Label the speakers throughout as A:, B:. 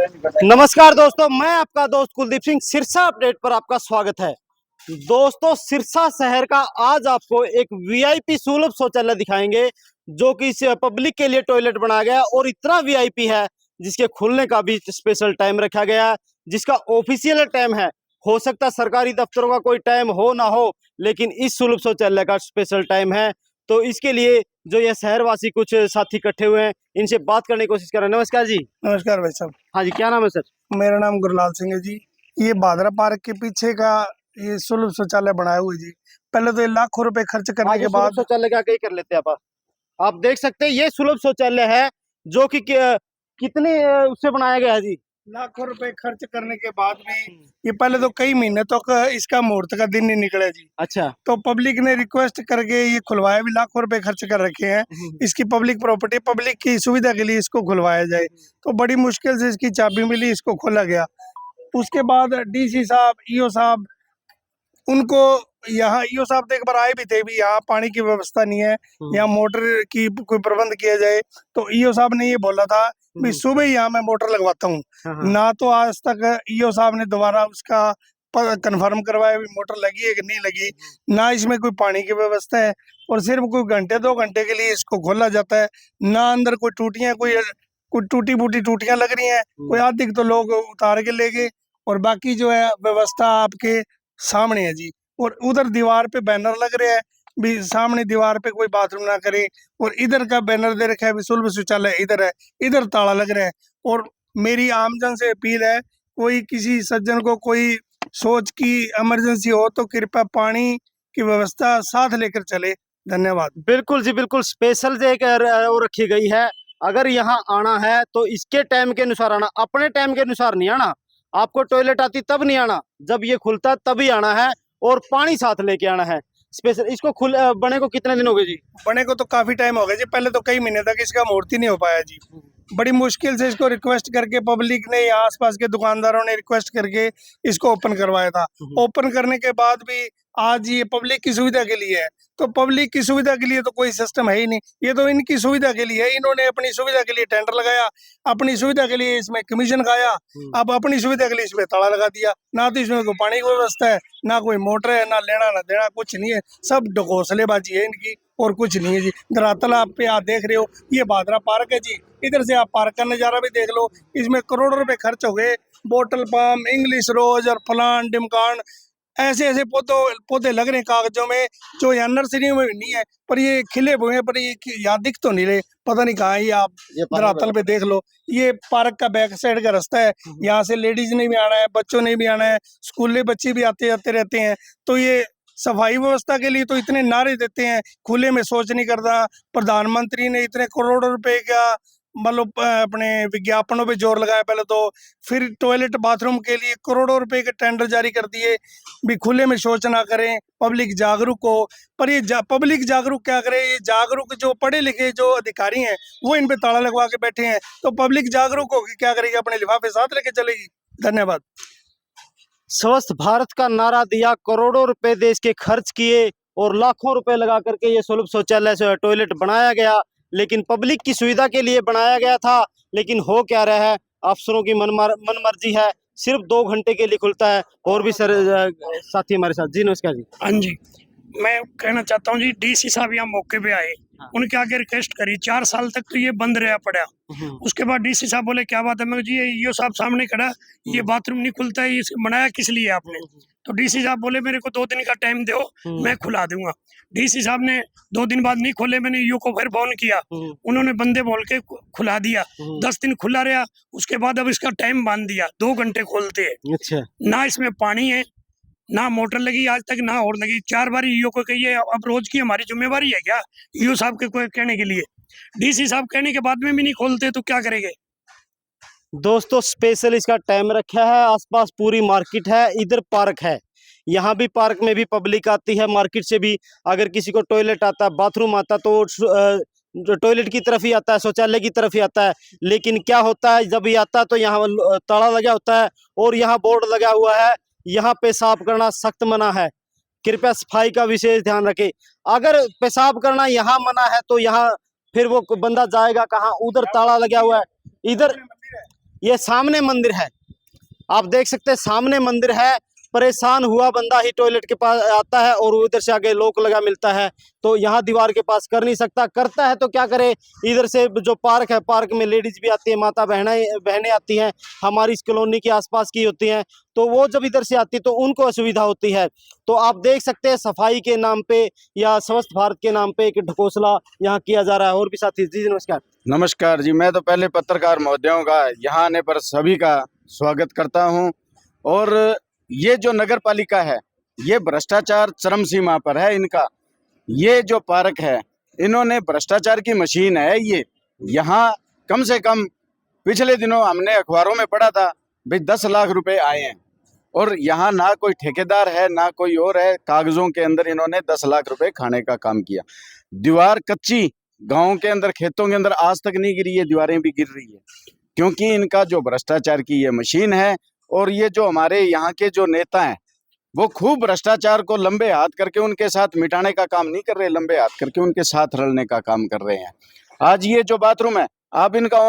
A: नमस्कार दोस्तों, मैं आपका दोस्त कुलदीप सिंह। सिरसा अपडेट पर आपका स्वागत है। दोस्तों, सिरसा शहर का आज आपको एक वीआईपी सुलभ शौचालय दिखाएंगे जो कि इस पब्लिक के लिए टॉयलेट बनाया गया और इतना वीआईपी है जिसके खुलने का भी स्पेशल टाइम रखा गया है, जिसका ऑफिशियल टाइम है। हो सकता है सरकारी दफ्तरों का कोई टाइम हो ना हो, लेकिन इस सुलभ शौचालय का स्पेशल टाइम है। तो इसके लिए जो ये शहरवासी कुछ साथी इकट्ठे हुए हैं, इनसे बात करने की कोशिश कर रहे हैं। नमस्कार जी।
B: नमस्कार भाई साहब।
A: हाँ जी, क्या नाम है सर?
B: मेरा नाम गुरलाल सिंह है जी। ये भादरा पार्क के पीछे का ये सुलभ शौचालय बनाया हुआ है जी। पहले तो ये लाखों रुपए खर्च करने के बाद
A: शौचालय का कहीं कर लेते हैं आप देख सकते हैं ये सुलभ शौचालय है जो कि कितने उससे बनाया गया है जी।
B: लाखों रुपए खर्च करने के बाद भी ये पहले तो कई महीने तक इसका मुहूर्त का दिन नहीं निकला जी।
A: अच्छा।
B: तो पब्लिक ने रिक्वेस्ट करके ये खुलवाया भी, लाखों रुपए खर्च कर रखे हैं। इसकी पब्लिक प्रॉपर्टी, पब्लिक की सुविधा के लिए इसको खुलवाया जाए, तो बड़ी मुश्किल से इसकी चाबी मिली, इसको खोला गया। उसके बाद डीसी साहब, ईओ साहब, उनको यहाँ ईओ साहब तो एक बार आए भी थे भी, यहाँ पानी की व्यवस्था नहीं है, यहाँ मोटर की कोई प्रबंध किया जाए। तो ईओ साहब ने ये बोला था भी सुबह ही यहाँ मैं मोटर लगवाता हूँ। ना तो आज तक ईओ साहब ने दोबारा उसका कंफर्म करवाया भी मोटर लगी है कि नहीं लगी, ना इसमें कोई पानी की व्यवस्था है, और सिर्फ कोई घंटे 2 घंटे के लिए इसको खोला जाता है। ना अंदर कोई टूटियां, कोई टूटी फूटी टूटियां लग रही हैं, कोई आधी तो लोग उतार के ले गए, और बाकी जो है व्यवस्था आपके सामने है जी। और उधर दीवार पे बैनर लग रहे हैं भी, सामने दीवार पे कोई बाथरूम ना करे, और इधर का बैनर दे रखा है भी सुलभ शौचालय इधर है, इधर ताला लग रहा है। और मेरी आमजन से अपील है, कोई किसी सज्जन को कोई सोच की इमरजेंसी हो तो कृपया पानी की व्यवस्था साथ लेकर चले। धन्यवाद।
A: बिल्कुल जी, बिल्कुल स्पेशल जो एक वो रखी गई है। अगर यहाँ आना है तो इसके टाइम के अनुसार आना, अपने टाइम के अनुसार नहीं आना। आपको टॉयलेट आती तब नहीं आना, जब ये खुलता तभी आना है, और पानी साथ लेके आना है। स्पेशल इसको बने को कितने दिन हो गए जी?
B: बने को तो काफी टाइम हो गया जी, पहले तो कई महीने तक इसका मुहूर्त ही नहीं हो पाया जी। बड़ी मुश्किल से इसको रिक्वेस्ट करके पब्लिक ने, यहाँ आसपास के दुकानदारों ने रिक्वेस्ट करके इसको ओपन करवाया था। ओपन करने के बाद भी आज ये पब्लिक की सुविधा के लिए है, तो पब्लिक की सुविधा के लिए तो कोई सिस्टम है ही नहीं। ये तो इनकी सुविधा के लिए है, इन्होंने अपनी सुविधा के लिए टेंडर लगाया, अपनी सुविधा के लिए इसमें कमीशन खाया, अब अपनी सुविधा के लिए इसमें ताला लगा दिया। ना तो इसमें कोई पानी की व्यवस्था है, ना कोई मोटर है, ना लेना ना देना, कुछ नहीं है। सब ढकोसलेबाजी है इनकी, और कुछ नहीं है जी। धरातल आप पे आप देख रहे हो, ये भादरा पार्क है जी। इधर से आप पार्क का नजारा भी देख लो, इसमें करोड़ों रुपए खर्च हो गए। बोटल पाम, इंग्लिश रोज और फलान डिमकान, ऐसे ऐसे पौधे लग रहे हैं कागजों में, जो यहाँ नर्सरी में नहीं है, पर ये खिले हुए हैं, पर ये यहाँ दिख तो नहीं रहे, पता नहीं कहाँ है। ये आप धरातल पे देख लो, ये पार्क का बैक साइड का रास्ता है। यहाँ से लेडीज ने भी आना है, बच्चों ने भी आना है, स्कूल बच्चे भी आते जाते रहते हैं। तो ये सफाई व्यवस्था के लिए तो इतने नारे देते हैं, खुले में शौच नहीं करता। प्रधानमंत्री ने इतने करोड़ों रुपए का मतलब अपने विज्ञापनों पे जोर लगाया पहले तो, फिर टॉयलेट बाथरूम के लिए करोड़ों रुपए के टेंडर जारी कर दिए भी, खुले में शौच ना करें, पब्लिक जागरूक हो। पर ये पब्लिक जागरूक क्या करे, ये जागरूक जो पढ़े लिखे जो अधिकारी हैं वो इन पे ताला लगवा के बैठे हैं। तो पब्लिक जागरूक होगी क्या करेगी, अपने लिफाफे साथ लेके चलेगी। धन्यवाद।
A: स्वस्थ भारत का नारा दिया, करोड़ों रुपए देश के खर्च किए, और लाखों रुपए लगा करके ये सुलभ शौचालय से टॉयलेट बनाया गया, लेकिन पब्लिक की सुविधा के लिए बनाया गया था। लेकिन हो क्या रहा है, अफसरों की मनमर्जी है। सिर्फ 2 घंटे के लिए खुलता है। और भी सर साथी हमारे साथ जी। नमस्कार जी।
C: हाँ जी, मैं कहना चाहता हूँ जी, डीसी साहब यहाँ मौके पे आए, उनके आगे रिक्वेस्ट करी। 4 साल तक तो ये बंद रहा पड़ा। उसके बाद डीसी साहब बोले क्या बात है, मैं जी ये साहब सामने खड़ा, ये बाथरूम नहीं खुलता है, ये बनाया किस लिए आपने? तो डीसी साहब बोले मेरे को 2 दिन का टाइम दो, मैं खुला दूंगा। डीसी साहब ने 2 दिन बाद नहीं खोले, मैंने ईओ को फिर फोन किया, उन्होंने बंदे बोल के खुला दिया। 10 दिन खुला रहा, उसके बाद अब इसका टाइम बांध दिया, 2 घंटे खोलते हैं।
A: अच्छा।
C: ना इसमें पानी है, ना मोटर लगी आज तक, ना और लगी। 4 बार ईओ को कहिए, अब रोज की हमारी जिम्मेवारी है क्या ईओ साहब के कोई कहने के लिए? डीसी साहब कहने के बाद में भी नहीं खोलते तो क्या करेंगे?
A: दोस्तों, स्पेशल इसका टाइम रखा है। आसपास पूरी मार्केट है, इधर पार्क है, यहाँ भी पार्क में भी पब्लिक आती है। मार्केट से भी अगर किसी को टॉयलेट आता है, बाथरूम आता तो टॉयलेट की तरफ ही आता है, शौचालय की तरफ ही आता है। लेकिन क्या होता है, जब ये आता है तो यहाँ ताला लगा होता है, और यहाँ बोर्ड लगा हुआ है, यहाँ पेशाब करना सख्त मना है। कृपया सफाई का विशेष ध्यान रखें। अगर पेशाब करना यहाँ मना है तो यहाँ फिर वो बंदा जाएगा कहाँ? उधर ताला लगा हुआ है, इधर ये सामने मंदिर है, आप देख सकते हैं सामने मंदिर है। परेशान हुआ बंदा ही टॉयलेट के पास आता है और उधर से आगे लॉक लगा मिलता है, तो यहाँ दीवार के पास कर नहीं सकता, करता है तो क्या करे। इधर से जो पार्क है, पार्क में लेडीज भी आती है, माता बहनें आती हैं, हमारी इस कॉलोनी के आसपास की होती हैं, तो वो जब इधर से आती है तो उनको असुविधा होती है। तो आप देख सकते हैं सफाई के नाम पे या स्वच्छ भारत के नाम पे एक ढकोसला यहाँ किया जा रहा है। और भी साथी जी, नमस्कार।
D: नमस्कार जी। मैं तो पहले पत्रकार महोदयों का यहाँ आने पर सभी का स्वागत करता हूँ। और ये जो नगर पालिका है, ये भ्रष्टाचार चरम सीमा पर है इनका। ये जो पार्क है, इन्होंने भ्रष्टाचार की मशीन है ये। यहाँ कम से कम पिछले दिनों हमने अखबारों में पढ़ा था भाई 10 लाख रुपए आए हैं, और यहाँ ना कोई ठेकेदार है ना कोई और है, कागजों के अंदर इन्होंने 10 लाख रुपए खाने का काम किया। दीवार कच्ची गाँव के अंदर, खेतों के अंदर आज तक नहीं गिरी है, दीवारें भी गिर रही है, क्योंकि इनका जो भ्रष्टाचार की ये मशीन है। और ये जो हमारे यहाँ के जो नेता हैं, वो खूब भ्रष्टाचार को लंबे हाथ करके उनके साथ मिटाने का काम नहीं कर रहे, लंबे हाथ करके उनके साथ रलने का काम कर रहे हैं। आज ये जो बाथरूम है, आप इनका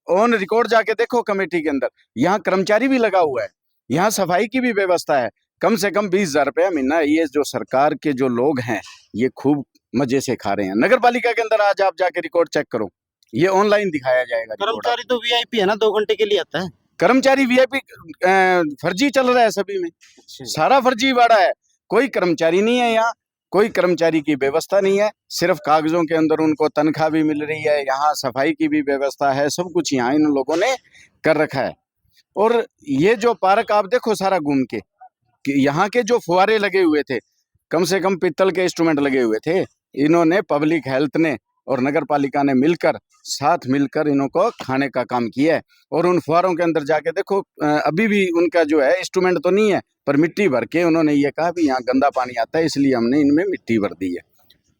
D: ऑन रिकॉर्ड जाके देखो कमेटी के अंदर, यहाँ कर्मचारी भी लगा हुआ है, यहाँ सफाई की भी व्यवस्था है। कम से कम 20,000 रुपया महीना ये जो सरकार के जो लोग हैं, ये खूब मजे से खा रहे हैं। नगर पालिका के अंदर आज आप जाके रिकॉर्ड चेक करो, ये ऑनलाइन दिखाया जाएगा।
A: कर्मचारी तो वीआईपी है ना, 2 घंटे के लिए आता है।
D: कर्मचारी वीआईपी फर्जी चल रहा है सभी में, सारा फर्जीवाड़ा है। कोई कर्मचारी नहीं है यहाँ, कोई कर्मचारी की व्यवस्था नहीं है, सिर्फ कागजों के अंदर उनको तनख्वाह भी मिल रही है। यहाँ सफाई की भी व्यवस्था है, सब कुछ यहाँ इन लोगों ने कर रखा है। और ये जो पार्क आप देखो सारा घूम के, कि यहाँ के जो फुहारे लगे हुए थे, कम से कम पित्तल के इंस्ट्रूमेंट लगे हुए थे, इन्होंने पब्लिक हेल्थ ने और नगर पालिका ने मिलकर साथ मिलकर इनको खाने का काम किया है। और उन फुहारों के अंदर जाके देखो, अभी भी उनका जो है इंस्ट्रूमेंट तो नहीं है, पर मिट्टी भर के उन्होंने ये कहा भी यहाँ गंदा पानी आता है, इसलिए हमने इनमें मिट्टी भर दी है।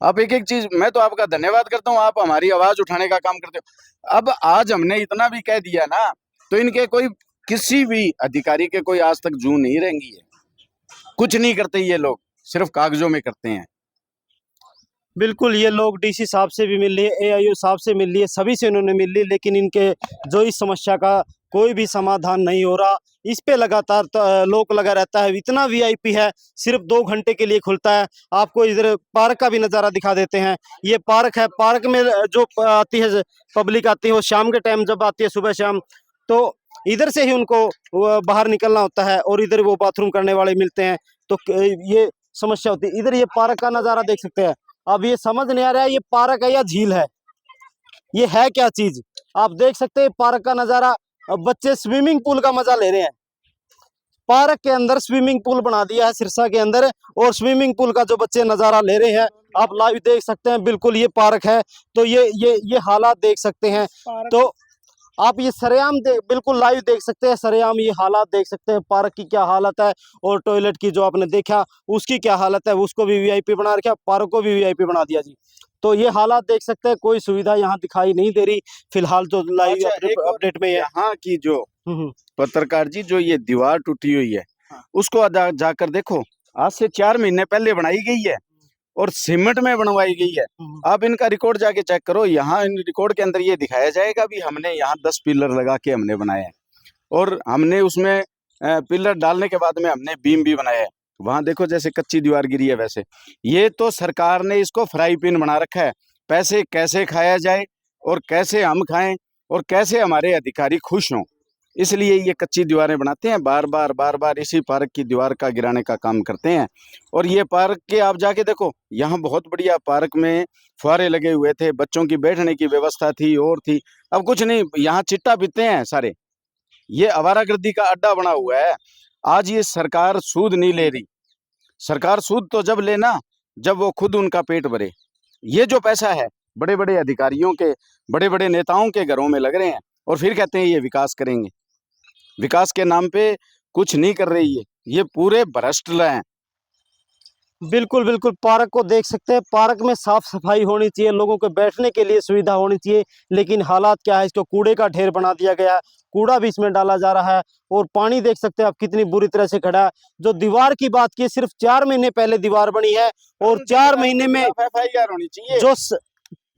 D: आप एक एक चीज, मैं तो आपका धन्यवाद करता हूँ, आप हमारी आवाज उठाने का काम करते हो। अब आज हमने इतना भी कह दिया ना, तो इनके कोई किसी भी अधिकारी के कोई आज तक जू नहीं रेंगी है। कुछ नहीं करते ये लोग, सिर्फ कागजों में करते हैं।
A: बिल्कुल, ये लोग डीसी साहब से भी मिल लिए, एआईओ साहब से मिल लिए, सभी से उन्होंने मिल ली, लेकिन इनके जो इस समस्या का कोई भी समाधान नहीं हो रहा। इस पे लगातार लोक लगा रहता है। इतना वीआईपी है, सिर्फ 2 घंटे के लिए खुलता है। आपको इधर पार्क का भी नज़ारा दिखा देते हैं। ये पार्क है, पार्क में जो आती है पब्लिक आती है, वो शाम के टाइम जब आती है, सुबह शाम, तो इधर से ही उनको बाहर निकलना होता है और इधर वो बाथरूम करने वाले मिलते हैं, तो ये समस्या होती है। इधर ये पार्क का नज़ारा देख सकते हैं। अब ये समझ नहीं आ रहा है ये पार्क है या झील है, ये है क्या चीज। आप देख सकते हैं पार्क का नजारा। बच्चे स्विमिंग पूल का मजा ले रहे हैं। पार्क के अंदर स्विमिंग पूल बना दिया है सिरसा के अंदर, और स्विमिंग पूल का जो बच्चे नजारा ले रहे हैं, आप लाइव देख सकते हैं। बिल्कुल ये पार्क है, तो ये हालात देख सकते हैं। तो आप ये सरेआम बिल्कुल लाइव देख सकते हैं, सरेआम ये हालात देख सकते हैं, पार्क की क्या हालत है और टॉयलेट की जो आपने देखा उसकी क्या हालत है। उसको भी वीआईपी बना रखा, पार्क को भी वीआईपी बना दिया जी। तो ये हालात देख सकते हैं, कोई सुविधा यहाँ दिखाई नहीं दे रही फिलहाल, जो लाइव अपडेट में है।
D: यहाँ की जो पत्रकार जी, जो ये दीवार टूटी हुई है, उसको जाकर देखो, आज से 4 महीने पहले बनाई गई है और सीमेंट में बनवाई गई है। आप इनका रिकॉर्ड जाके चेक करो, यहाँ इन रिकॉर्ड के अंदर ये दिखाया जाएगा भी हमने यहाँ 10 पिलर लगा के हमने बनाया है, और हमने उसमें पिलर डालने के बाद में हमने बीम भी बनाया है। वहां देखो जैसे कच्ची दीवार गिरी है, वैसे ये तो सरकार ने इसको फ्राई पैन बना रखा है। पैसे कैसे खाया जाए और कैसे हम खाएं और कैसे हमारे अधिकारी खुश हों, इसलिए ये कच्ची दीवारें बनाते हैं, बार बार इसी पार्क की दीवार का गिराने का काम करते हैं। और ये पार्क के आप जाके देखो, यहाँ बहुत बढ़िया पार्क में फुहारे लगे हुए थे, बच्चों की बैठने की व्यवस्था थी और थी। अब कुछ नहीं, यहाँ चिट्टा पीते हैं सारे। ये आवारागर्दी का अड्डा बना हुआ है। आज ये सरकार सूद नहीं ले रही। सरकार सूद तो जब लेना जब वो खुद उनका पेट भरे। ये जो पैसा है बड़े बड़े अधिकारियों के, बड़े बड़े नेताओं के घरों में लग रहे हैं, और फिर कहते हैं ये विकास करेंगे। विकास के नाम पे कुछ नहीं कर रही है, ये पूरे भ्रष्ट हैं।
A: बिल्कुल बिल्कुल, पार्क को देख सकते हैं। पार्क में साफ सफाई होनी चाहिए, लोगों को बैठने के लिए सुविधा होनी चाहिए, लेकिन हालात क्या है, इसको कूड़े का ढेर बना दिया गया है, कूड़ा भी इसमें डाला जा रहा है। और पानी देख सकते हैं आप कितनी बुरी तरह से खड़ा है। जो दीवार की बात की, सिर्फ 4 महीने पहले दीवार बनी है, और 4 महीने में
D: FIR होनी चाहिए।
A: जो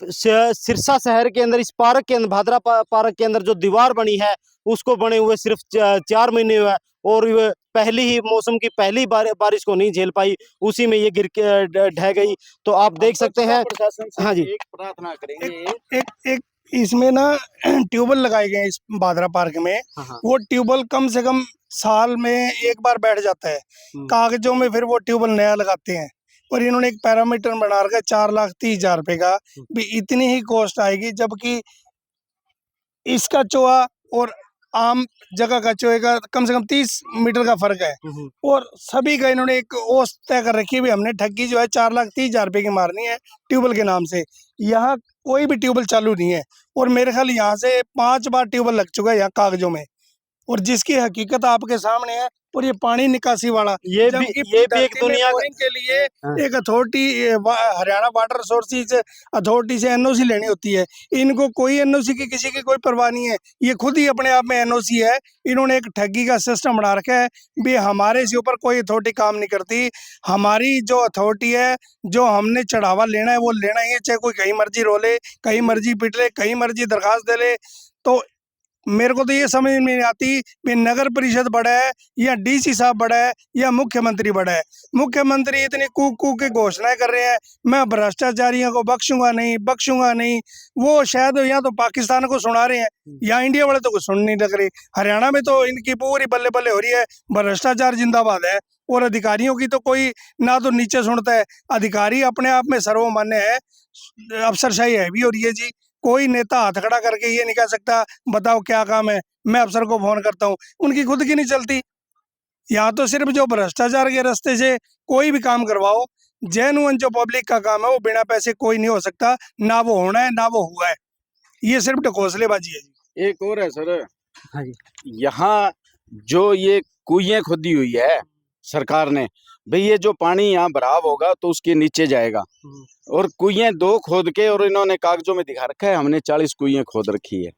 A: सिरसा शहर के अंदर इस पार्क के अंदर, भादरा पार्क के अंदर जो दीवार बनी है, उसको बने हुए सिर्फ 4 महीने हुआ है, और ये पहली ही मौसम की पहली बारिश को नहीं झेल पाई, उसी में ये गिर के ढह गई। तो आप देख सकते हैं।
D: प्रशासन से
A: हाँ जी।
D: एक प्रार्थना करेंगे।
B: एक इसमें ना ट्यूबवेल लगाए गए हैं इस भादरा पार्क में।
A: हाँ, हाँ।
B: वो ट्यूबवेल कम से कम साल में एक बार बैठ जाता है, कागजों में फिर वो ट्यूबवेल नया लगाते हैं। और इन्होंने एक पैरामीटर बना रखा है 4,30,000 रुपए का, भी इतनी ही कॉस्ट आएगी, जबकि इसका चोआ और आम जगह का चोए का कम से कम 30 मीटर का फर्क है। और सभी का इन्होंने एक ओस तय कर रखी है, भी हमने ठगी जो है 4,30,000 रुपए की मारनी है ट्यूबवेल के नाम से। यहाँ कोई भी ट्यूबवेल चालू नहीं है, और मेरे ख्याल यहाँ से 5 बार ट्यूबवेल लग चुका है यहाँ कागजों में, और जिसकी हकीकत आपके सामने है। और ये पानी निकासी वाला,
A: ये भी एक
B: धरती में
A: दुनिया का
B: बोरिंग के लिए
A: हाँ।
B: एक authority Haryana water resources authority से एनओसी लेनी होती है। इनको कोई एनओसी की किसी की कोई परवाह नहीं है, ये खुद ही अपने आप में एनओसी है। इन्होंने एक ठगी का सिस्टम बना रखा है, भी हमारे से ऊपर कोई अथॉरिटी काम नहीं करती। हमारी जो अथॉरिटी है, जो हमने चढ़ावा लेना है वो लेना ही है, चाहे कोई कहीं मर्जी रोले, कहीं मर्जी पिट ले, कहीं मर्जी दरखास्त दे ले। तो मेरे को तो ये समझ में नहीं आती कि नगर परिषद बड़ा है या डीसी साहब बड़ा है या मुख्यमंत्री बड़ा है। मुख्यमंत्री इतनी कूक कूक के घोषणाएं कर रहे हैं, मैं भ्रष्टाचारियों को बख्शूंगा नहीं। वो शायद यहाँ तो पाकिस्तान को सुना रहे हैं, यहाँ इंडिया वाले तो कुछ सुन नहीं लग रहे। हरियाणा में तो इनकी पूरी बल्ले बल्ले हो रही है, भ्रष्टाचार जिंदाबाद है। और अधिकारियों की तो कोई ना तो नीचे सुनता है, अधिकारी अपने आप में सर्वमान्य है, अफसरशाही है भी हो रही है जी। कोई नेता हाथ खड़ा करके ये नहीं कह सकता बताओ क्या काम है, मैं अफसर को फोन करता हूँ, उनकी खुद की नहीं चलती। यहाँ तो सिर्फ जो भ्रष्टाचार के रास्ते से कोई भी काम करवाओ, जेन्युइन जो पब्लिक का काम है वो बिना पैसे कोई नहीं हो सकता, ना वो होना है ना वो हुआ है, ये सिर्फ ढकोसलेबाजी है जी।
D: एक और है सर,
A: हाँ जी।
D: यहाँ जो ये कुएं खोदी हुई है सरकार ने, भाई ये जो पानी यहाँ भराव होगा तो उसके नीचे जाएगा, और कुएं 2 खोद के, और इन्होंने कागजों में दिखा रखा है हमने 40 कुएं खोद रखी है।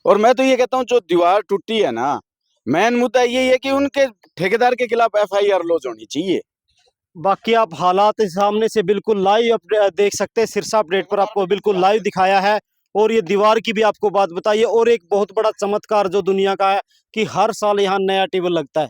D: और मैं तो ये कहता हूँ जो दीवार टूटी है ना, मेन मुद्दा यही है कि उनके ठेकेदार के खिलाफ FIR लॉन्च होनी चाहिए।
A: बाकी आप हालात सामने से बिल्कुल लाइव देख सकते हैं, सिरसा अपडेट पर आपको बिल्कुल लाइव दिखाया है। और ये दीवार की भी आपको बात बताइए। और एक बहुत बड़ा चमत्कार जो दुनिया का है कि हर साल यहाँ नया ट्यूबवेल लगता है,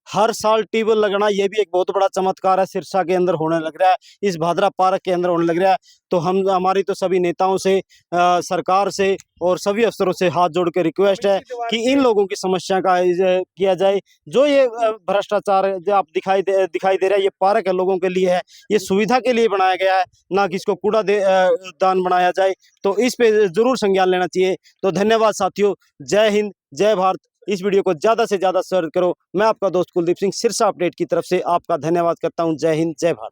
A: हर साल ट्यूबवेल लगना, ये भी एक बहुत बड़ा चमत्कार है सिरसा के अंदर होने लग रहा है, इस भादरा पार्क के अंदर होने लग रहा है। तो हमारी तो सभी नेताओं से, सरकार से और सभी अफसरों से हाथ जोड़ के रिक्वेस्ट है कि इन लोगों की समस्या का किया जाए। जो ये भ्रष्टाचार जो आप दिखाई दे रहा है, ये पार्क है लोगों के लिए है, ये सुविधा के लिए बनाया गया है, ना कि इसको कूड़ा दान बनाया जाए। तो इस पे जरूर संज्ञान लेना चाहिए। तो धन्यवाद साथियों, जय हिंद, जय भारत। इस वीडियो को ज़्यादा से ज़्यादा शेयर करो। मैं आपका दोस्त कुलदीप सिंह सिरसा अपडेट की तरफ से आपका धन्यवाद करता हूं। जय हिंद, जय भारत।